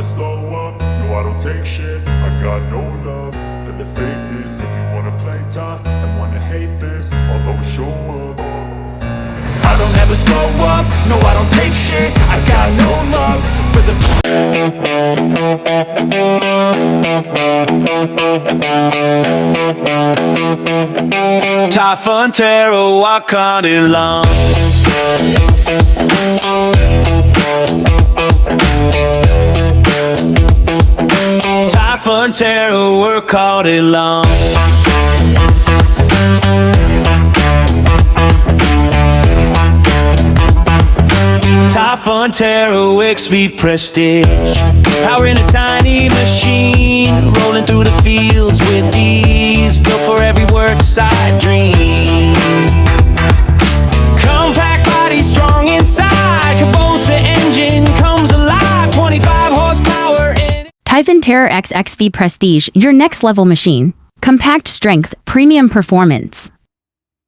never slow up, no I don't take shit. I got no love for the fakeness. If you wanna play tough and wanna hate this, I'll always show up. I don't ever slow up, no I don't take shit. I got no love for the Typhon, terror, walk on it long. Typhon, terror, work all day long. Typhon, terror, XXV Prestige. Power in a tiny machine, rolling through the fields with ease, built for every worksite dream. Compact body, strong inside, Kubota engine comes alive, 25 horsepower in Typhon TERROR XXV Prestige, your next level machine. Compact strength, premium performance.